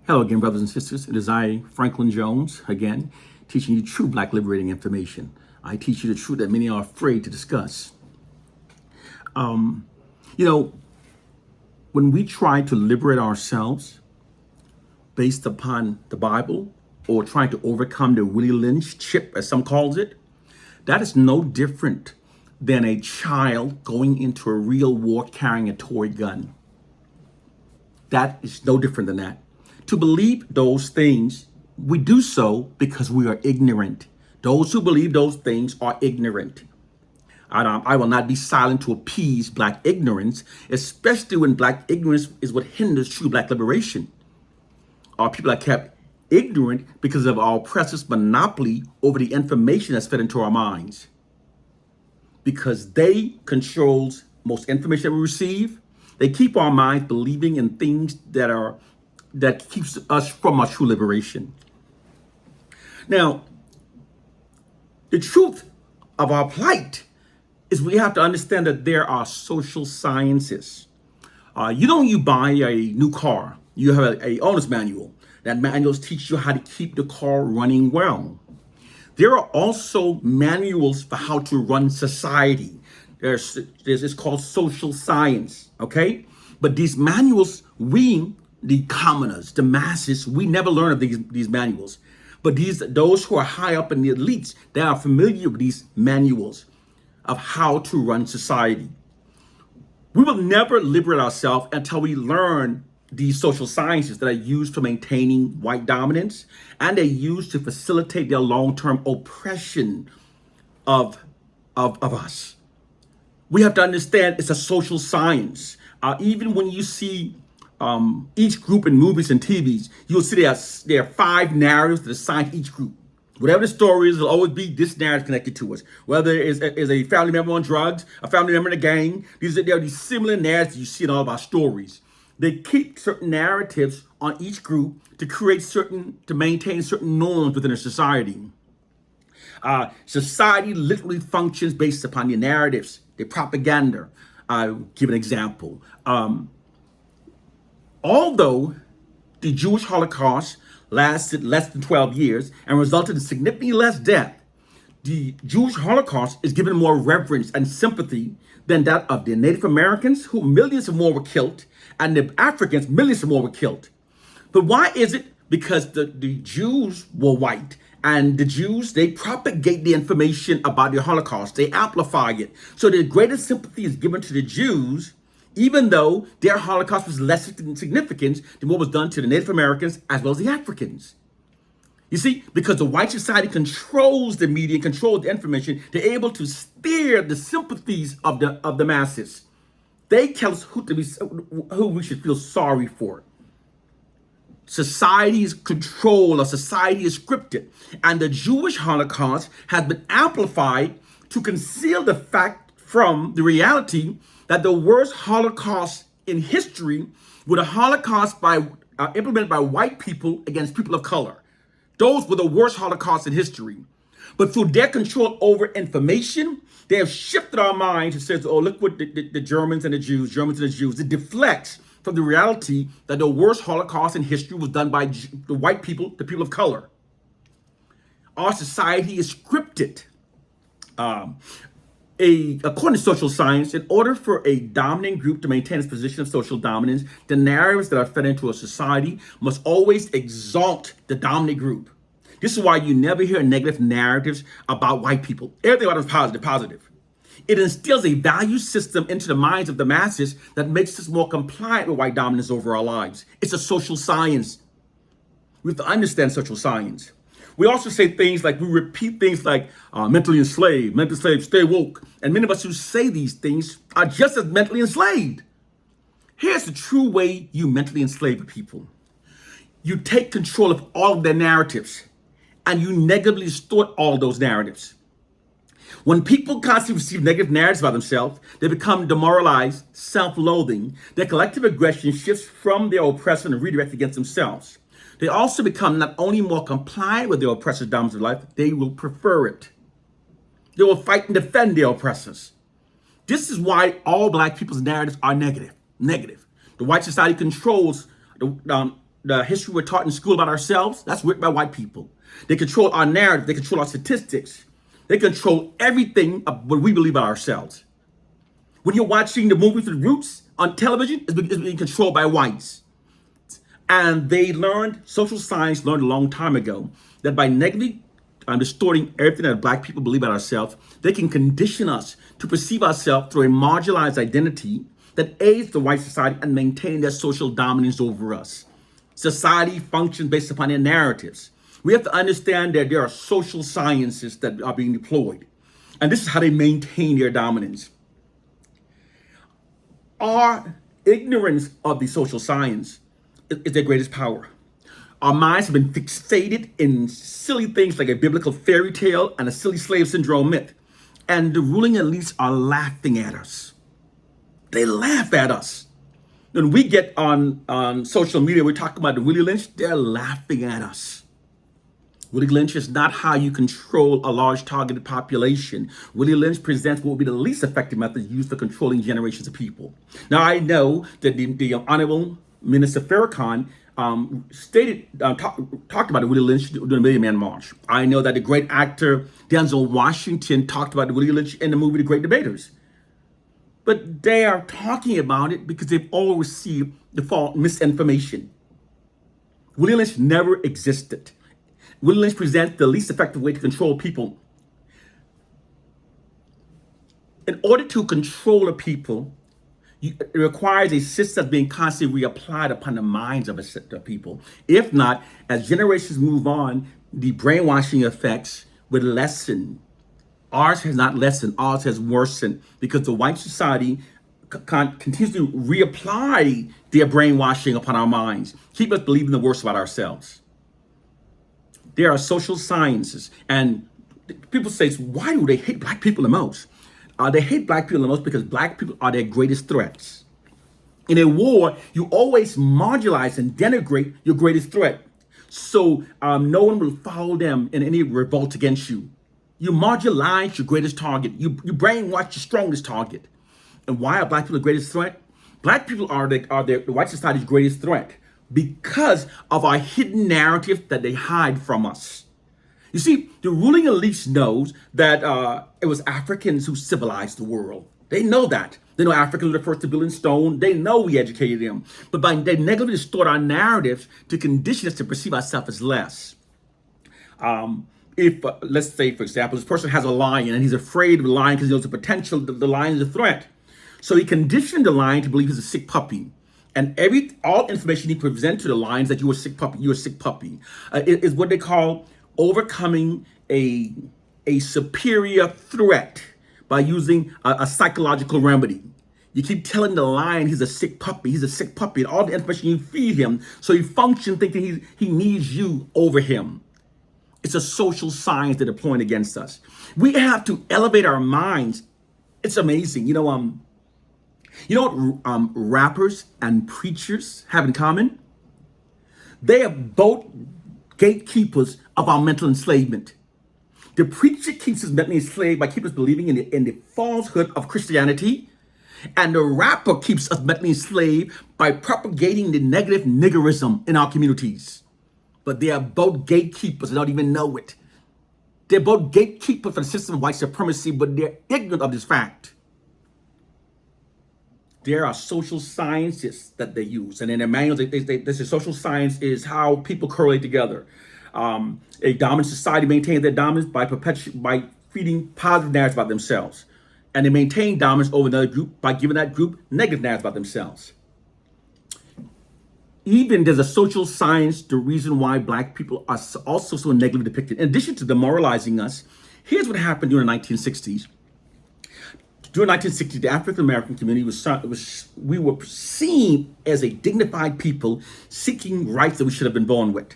Hello again, brothers and sisters. It is I, Franklin Jones, again, teaching you true Black liberating information. I teach you the truth that many are afraid to discuss. You know, when we try to liberate ourselves based upon the Bible or trying to overcome the Willie Lynch chip, as some calls it, that is no different than a child going into a real war carrying a toy gun. That is no different than that. To believe those things, we do so because we are ignorant. Those who believe those things are ignorant. I will not be silent to appease Black ignorance, especially when Black ignorance is what hinders true Black liberation. Our people are kept ignorant because of our oppressors' monopoly over the information that's fed into our minds. Because they controls most information that we receive, they keep our minds believing in things that keeps us from our true liberation. Now, the truth of our plight is we have to understand that there are social sciences. You buy a new car, you have a owner's manual. That manuals teach you how to keep the car running well. There are also manuals for how to run society. It's called social science, okay? But these manuals, the commoners, the masses, we never learn of these manuals. But those who are high up in the elites, they are familiar with these manuals of how to run society. We will never liberate ourselves until we learn these social sciences that are used for maintaining white dominance, and they're used to facilitate their long-term oppression of us. We have to understand it's a social science. Even when you see each group in movies and TVs, you'll see there are 5 narratives that assign to each group. Whatever the story is, there'll always be this narrative connected to us. Whether it is a family member on drugs, a family member in a gang, there are these similar narratives you see in all of our stories. They keep certain narratives on each group to maintain certain norms within a society. Society literally functions based upon the narratives, the propaganda. I'll give an example. Although the Jewish Holocaust lasted less than 12 years and resulted in significantly less death, the Jewish Holocaust is given more reverence and sympathy than that of the Native Americans, who millions of more were killed, and the Africans, millions of more were killed. But why is it? Because the Jews were white, and the Jews, they propagate the information about the Holocaust. They amplify it. So the greatest sympathy is given to the Jews, even though their Holocaust was less significant than what was done to the Native Americans as well as the Africans. You see, because the white society controls the media, controls the information, they're able to steer the sympathies of the masses. They tell us who we should feel sorry for. Society is controlled, or society is scripted. And the Jewish Holocaust has been amplified to conceal the fact from the reality that the worst Holocaust in history were the Holocaust implemented by white people against people of color. Those were the worst Holocausts in history. But through their control over information, they have shifted our minds and says, oh, look what the Germans and the Jews. It deflects from the reality that the worst Holocaust in history was done by the white people, the people of color. Our society is scripted. According to social science, in order for a dominant group to maintain its position of social dominance, the narratives that are fed into a society must always exalt the dominant group. This is why you never hear negative narratives about white people. Everything about them is positive. It instills a value system into the minds of the masses that makes us more compliant with white dominance over our lives. It's a social science. We have to understand social science. We also say things like, we repeat things like mentally enslaved, stay woke. And many of us who say these things are just as mentally enslaved. Here's the true way you mentally enslave people. You take control of all of their narratives and you negatively distort all those narratives. When people constantly receive negative narratives about themselves, they become demoralized, self-loathing. Their collective aggression shifts from their oppressor and redirects against themselves. They also become not only more compliant with their oppressor's dominance of life, they will prefer it. They will fight and defend their oppressors. This is why all Black people's narratives are negative. The white society controls the history we're taught in school about ourselves, that's written by white people. They control our narrative. They control our statistics. They control everything of what we believe about ourselves. When you're watching the movie The Roots on television, it's being controlled by whites. And they learned, social science learned a long time ago, that by negatively distorting everything that black people believe about ourselves, they can condition us to perceive ourselves through a marginalized identity that aids the white society and maintain their social dominance over us. Society functions based upon their narratives. We have to understand that there are social sciences that are being deployed. And this is how they maintain their dominance. Our ignorance of the social science is their greatest power. Our minds have been fixated in silly things like a biblical fairy tale and a silly slave syndrome myth. And the ruling elites are laughing at us. They laugh at us. When we get on social media, we're talking about the Willie Lynch, they're laughing at us. Willie Lynch is not how you control a large targeted population. Willie Lynch presents what would be the least effective method used for controlling generations of people. Now, I know that the Honorable Minister Farrakhan talked about the Willie Lynch during the Million Man March. I know that the great actor Denzel Washington talked about the Willie Lynch in the movie The Great Debaters. But they are talking about it because they've all received the false misinformation. Willie Lynch never existed. Willie Lynch presents the least effective way to control people. In order to control a people, it requires a system that's being constantly reapplied upon the minds of a set of people. If not, as generations move on, the brainwashing effects would lessen. Ours has not lessened, ours has worsened because the white society continues to reapply their brainwashing upon our minds, keep us believing the worst about ourselves. There are social sciences, and people say, why do they hate black people the most? They hate black people the most because black people are their greatest threats. In a war, you always marginalize and denigrate your greatest threat. So no one will follow them in any revolt against you. You marginalize your greatest target. You brainwash your strongest target. And why are black people the greatest threat? Black people are the white society's greatest threat because of our hidden narrative that they hide from us. You see, the ruling elites knows that it was Africans who civilized the world. They know that. They know Africans were the first to build in stone. They know we educated them. But they negatively distort our narratives to condition us to perceive ourselves as less. If, let's say, for example, this person has a lion and he's afraid of the lion because he knows the potential the lion is a threat. So he conditioned the lion to believe he's a sick puppy. And all information he presents to the lion is that you're a sick puppy. You're a sick puppy. It is what they call overcoming a superior threat by using a psychological remedy. You keep telling the lion he's a sick puppy. He's a sick puppy. And all the information you feed him, so he functions thinking he needs you over him. It's a social science they're deploying against us. We have to elevate our minds. It's amazing. You know what rappers and preachers have in common? They are both gatekeepers of our mental enslavement. The preacher keeps us mentally enslaved by keeping us believing in the falsehood of Christianity. And the rapper keeps us mentally enslaved by propagating the negative niggerism in our communities. But they are both gatekeepers and don't even know it. They're both gatekeepers for the system of white supremacy, but they're ignorant of this fact. There are social sciences that they use. And in their manuals, they say social science is how people correlate together. A dominant society maintains their dominance by feeding positive narratives about themselves. And they maintain dominance over another group by giving that group negative narratives about themselves. Even there's a social science, the reason why black people are also so negatively depicted. In addition to demoralizing us, here's what happened during the 1960s. During 1960, the African American community we were seen as a dignified people seeking rights that we should have been born with.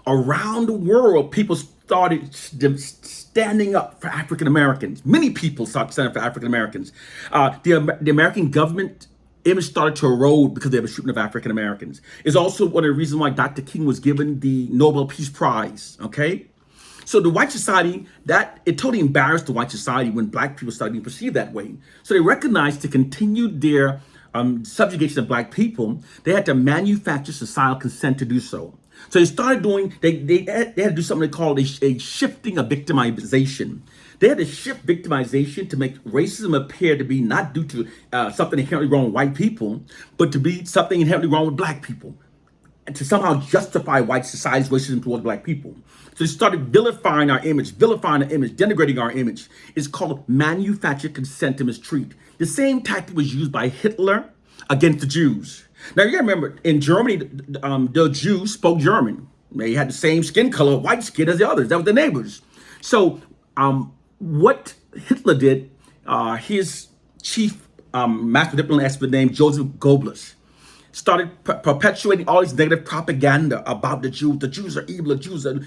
Around the world, people started standing up for African Americans. Many people started standing up for African Americans. The American government image started to erode because they were shooting of African Americans. It's also one of the reasons why Dr. King was given the Nobel Peace Prize. Okay. So the white society, it totally embarrassed the white society when black people started being perceived that way. So they recognized to continue their subjugation of black people, they had to manufacture societal consent to do so. So they started doing, they had to do something they called a shifting of victimization. They had to shift victimization to make racism appear to be not due to something inherently wrong with white people, but to be something inherently wrong with black people, and to somehow justify white society's racism towards black people. So they started vilifying our image, denigrating our image. It's called manufactured consent to mistreat. The same tactic was used by Hitler against the Jews. Now you gotta remember, in Germany, the Jews spoke German. They had the same skin color, white skin as the others. That was their neighbors. So what Hitler did, his chief master diplomat expert named Joseph Goebbels, started perpetuating all these negative propaganda about the Jews. The Jews are evil. The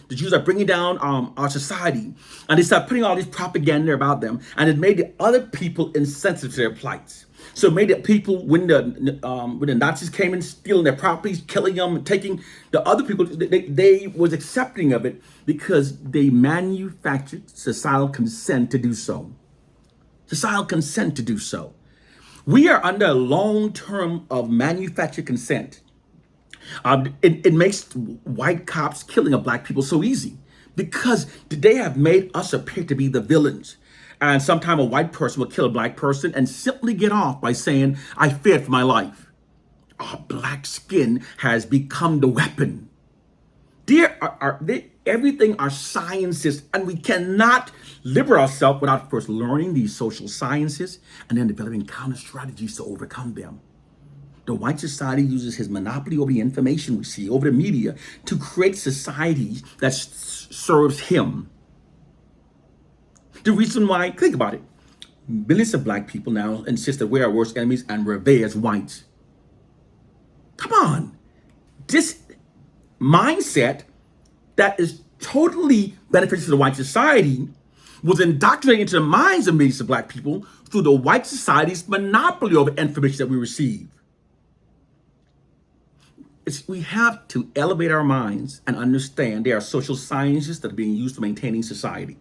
Jews are bringing down our society. And they started putting all this propaganda about them. And it made the other people insensitive to their plights. So it made the people, when the Nazis came in, stealing their properties, killing them, taking the other people, they was accepting of it because they manufactured societal consent to do so. Societal consent to do so. We are under a long term of manufactured consent. It makes white cops killing of black people so easy because they have made us appear to be the villains. And sometimes a white person will kill a black person and simply get off by saying, I feared for my life. Our black skin has become the weapon. Everything are sciences, and we cannot liberate ourselves without first learning these social sciences and then developing counter strategies to overcome them. The white society uses his monopoly over the information we see, over the media, to create societies that serves him. The reason why, think about it, millions of black people now insist that we're our worst enemies and revere as whites. Come on. This mindset that is totally beneficial to the white society was indoctrinated into the minds of millions of black people through the white society's monopoly over information that we receive. We have to elevate our minds and understand there are social sciences that are being used for maintaining society.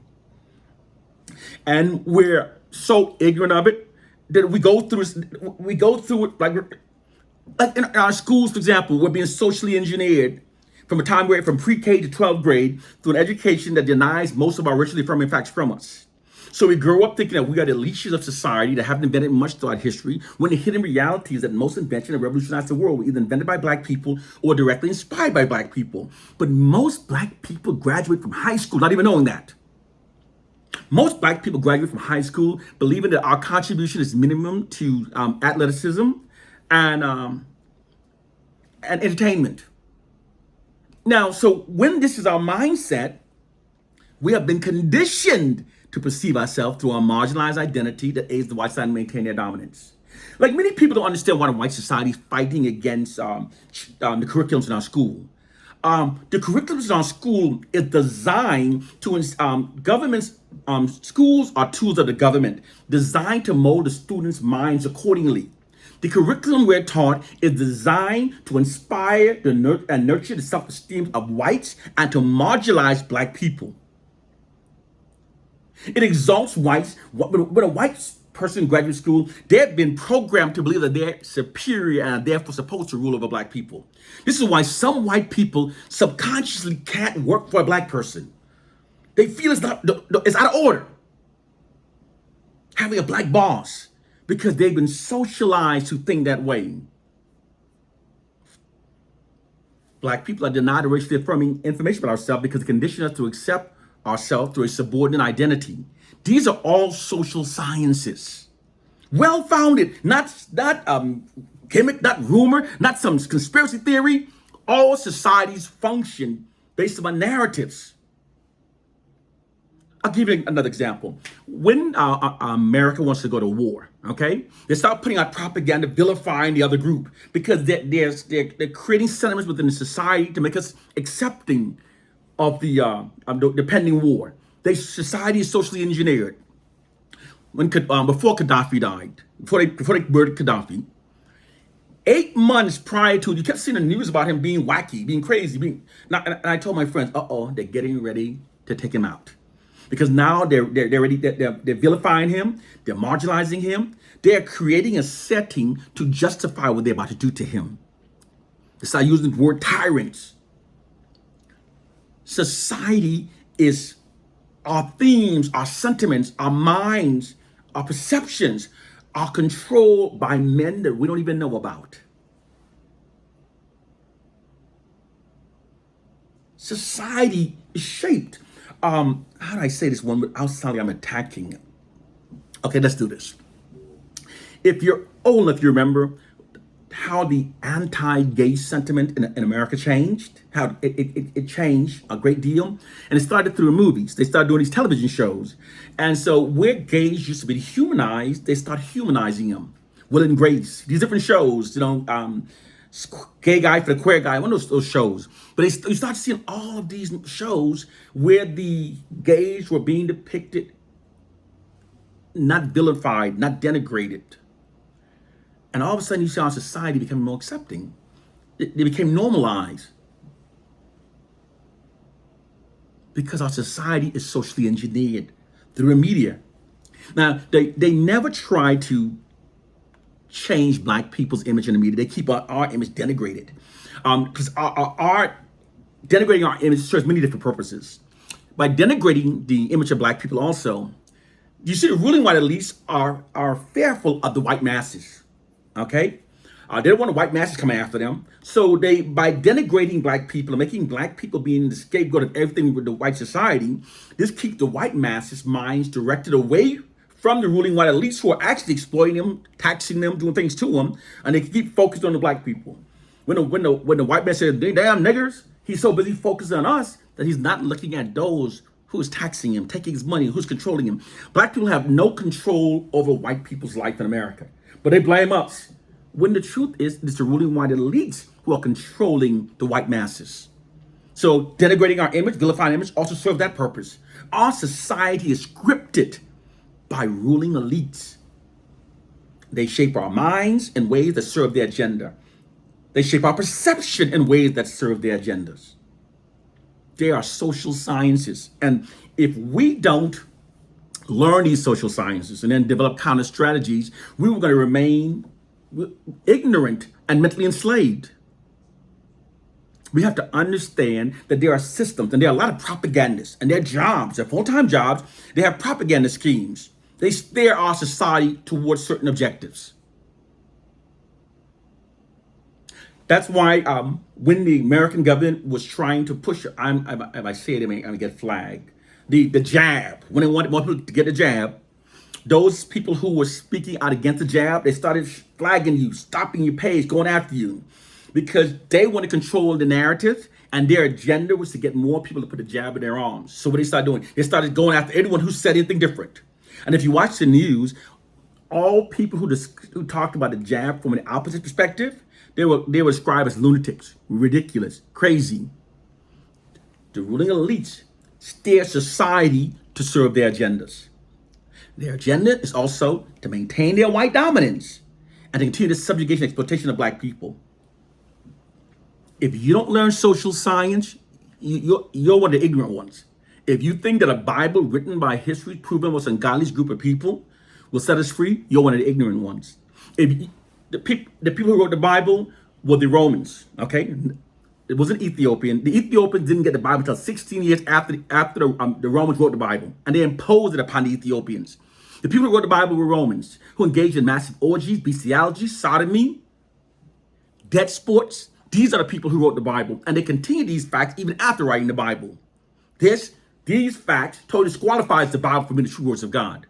And we're so ignorant of it that we go through it like in our schools, for example. We're being socially engineered from a time where from pre-K to 12th grade through an education that denies most of our racially affirming facts from us. So we grow up thinking that we are the leeches of society that haven't invented much throughout history, when the hidden reality is that most inventions that revolutionized the world were either invented by black people or directly inspired by black people. But most black people graduate from high school not even knowing that. Most black people graduate from high school believing that our contribution is minimum to athleticism and entertainment. Now, so when this is our mindset, we have been conditioned to perceive ourselves through our marginalized identity that aids the white side in maintaining their dominance. Like, many people don't understand why the white society is fighting against the curriculums in our school. The curriculums in our school is designed to governments. Schools are tools of the government designed to mold the students' minds accordingly. The curriculum we're taught is designed to inspire and nurture the self-esteem of whites and to marginalize black people. It exalts whites. When a white person graduates school, they've been programmed to believe that they're superior and are therefore supposed to rule over black people. This is why some white people subconsciously can't work for a black person. They feel it's out of order having a black boss because they've been socialized to think that way. Black people are denied the racially affirming information about ourselves because it conditions us to accept ourselves through a subordinate identity. These are all social sciences. Well-founded, not gimmick, not rumor, not some conspiracy theory. All societies function based on narratives. I'll give you another example. When America wants to go to war, okay, they start putting out propaganda vilifying the other group because they're creating sentiments within the society to make us accepting of the pending war. Society is socially engineered. Before Gaddafi died, before they murdered Gaddafi, 8 months prior to it, you kept seeing the news about him being wacky, being crazy, and I told my friends, they're getting ready to take him out. because now they're vilifying him, they're marginalizing him, they're creating a setting to justify what they're about to do to him. They start using the word tyrants. Society is our themes, our sentiments, our minds, our perceptions are controlled by men that we don't even know about. Society is shaped. How do I say this one without sounding I'm attacking it? Okay, let's do this. If you're old enough, you remember how the anti-gay sentiment in America changed, how it changed a great deal. And it started through the movies. They started doing these television shows. And so where gays used to be humanized, they start humanizing them. Will and Grace, these different shows, Gay Guy for the Queer Guy, one of those shows. But you start seeing all of these shows where the gays were being depicted, not vilified, not denigrated. And all of a sudden you see our society becoming more accepting. They became normalized. Because our society is socially engineered through the media. Now, they never try to change Black people's image in the media. They keep our image denigrated. Because our denigrating our image serves many different purposes. By denigrating the image of Black people also, you see the ruling white elites are fearful of the white masses. Okay? They don't want the white masses coming after them. So by denigrating Black people and making Black people being the scapegoat of everything with the white society, this keeps the white masses' minds directed away from the ruling white elites who are actually exploiting them, taxing them, doing things to them, and they keep focused on the Black people. When the white man says, "They damn niggers," he's so busy focused on us that he's not looking at those who is taxing him, taking his money, who's controlling him. Black people have no control over white people's life in America, but they blame us. When the truth is, it's the ruling white elites who are controlling the white masses. So denigrating our image, vilifying image, also serves that purpose. Our society is scripted by ruling elites. They shape our minds in ways that serve their agenda. They shape our perception in ways that serve their agendas. They are social sciences. And if we don't learn these social sciences and then develop counter strategies, we were going to remain ignorant and mentally enslaved. We have to understand that there are systems and there are a lot of propagandists and their jobs, their full-time jobs, they have propaganda schemes. They steer our society towards certain objectives. That's why when the American government was trying to push, if I say it, I'm going to get flagged. The jab, when they wanted more people to get the jab, those people who were speaking out against the jab, they started flagging you, stopping your page, going after you, because they want to control the narrative, and their agenda was to get more people to put the jab in their arms. So what they started doing, they started going after anyone who said anything different. And if you watch the news, all people who talked about the jab from an opposite perspective, they were described as lunatics, ridiculous, crazy. The ruling elites steer society to serve their agendas. Their agenda is also to maintain their white dominance and to continue the subjugation and exploitation of Black people. If you don't learn social science, you're one of the ignorant ones. If you think that a Bible written by history, proven most ungodly group of people will set us free, you're one of the ignorant ones. The people who wrote the Bible were the Romans, okay? It wasn't Ethiopian. The Ethiopians didn't get the Bible until 16 years after the Romans wrote the Bible, and they imposed it upon the Ethiopians. The people who wrote the Bible were Romans, who engaged in massive orgies, bestiality, sodomy, debt sports. These are the people who wrote the Bible, and they continue these facts even after writing the Bible. These facts totally disqualifies the Bible from being the true words of God.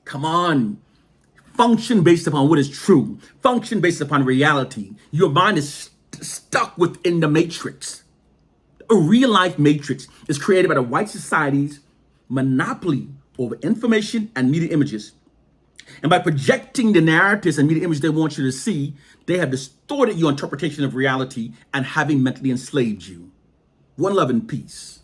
Come on. Function based upon what is true. Function based upon reality. Your mind is stuck within the matrix. A real life matrix is created by the white society's monopoly over information and media images. And by projecting the narratives and media images they want you to see, they have distorted your interpretation of reality and having mentally enslaved you. One love and peace.